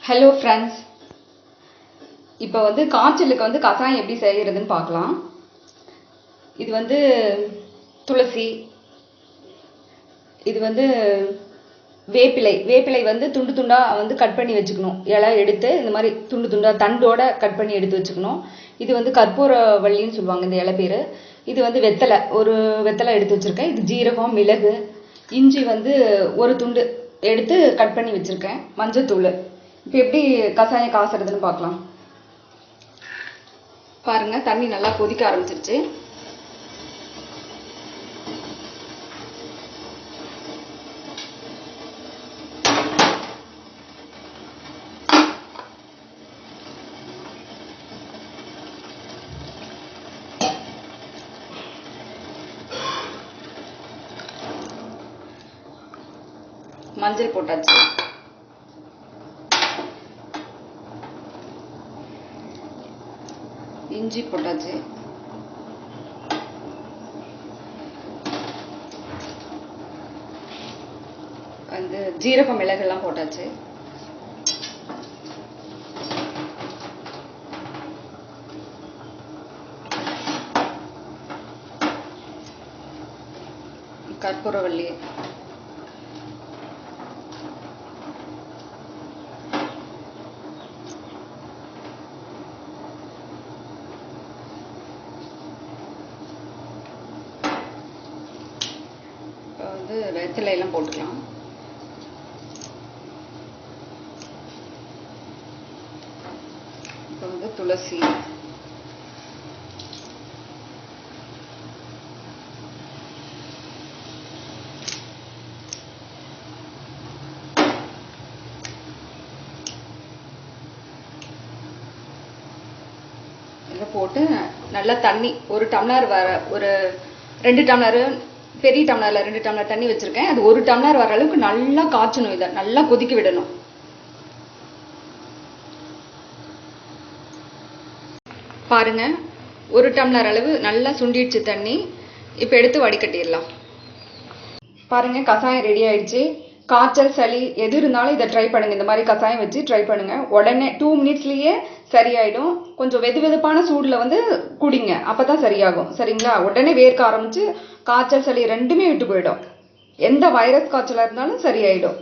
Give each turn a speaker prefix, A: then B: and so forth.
A: Hello friends, இப்போ காய்ச்சலுக்கு கஷாயம் எப்படி செய்கிறதுன்னு பார்க்கலாம். இது துளசி, இது வேப்பிலை. வேப்பிலை துண்டு துண்டாக கட் பண்ணி வச்சுக்கணும். இலை எடுத்து இந்த மாதிரி துண்டு துண்டாக தண்டோட கட் பண்ணி எடுத்து வச்சுக்கணும். இது கற்பூரவள்ளின்னு சொல்லுவாங்க இந்த இலை பேர். இது வெத்தலை, ஒரு வெத்தலை எடுத்து வச்சுருக்கேன். இது ஜீரகம், மிளகு, இஞ்சி ஒரு துண்டு எடுத்து கட் பண்ணி வச்சுருக்கேன். மஞ்சத்தூள். இப்போ எப்படி கஷாயம் காசுறதுன்னு பார்க்கலாம். பாருங்க, தண்ணி நல்லா கொதிக்க ஆரம்பிச்சிருச்சு. மஞ்சள் போட்டாச்சு. இஞ்சி போட்டாச்சு. ஜீரக மிளகெல்லாம் போட்டாச்சு. கற்பூரவள்ளி, வெத்தலை எல்லாம் போட்டுக்கலாம். இப்போ துளசி, இதை போட்டு நல்லா தண்ணி ஒரு டம்ளர் ஒரு 2 டம்ளர், பெரிய டம்ளரில் 2 டம்ளர் தண்ணி வச்சுருக்கேன். அது 1 டம்ளர் வர அளவுக்கு நல்லா காய்ச்சணும். இதை நல்லா கொதிக்க விடணும். பாருங்க, 1 டம்ளர் அளவு நல்லா சுண்டிடுச்சு தண்ணி. இப்போ எடுத்து வடிகட்டிடலாம். பாருங்க, கஷாயம் ரெடி ஆயிடுச்சு. காய்ச்சல், சளி எது இருந்தாலும் இதை ட்ரை பண்ணுங்க. இந்த மாதிரி கஷாயம் வச்சு ட்ரை பண்ணுங்க. உடனே 2 மினிட்ஸ்லயே சரியாயிடும். கொஞ்சம் வெது வெதுப்பான சூடில் குடிங்க, அப்பதான் சரியாகும். சரிங்களா? உடனே வேர்க்க ஆரம்பிச்சு காய்ச்சல், சளி ரெண்டுமே விட்டு போயிடும். எந்த வைரஸ் காய்ச்சலாக இருந்தாலும் சரியாயிடும்.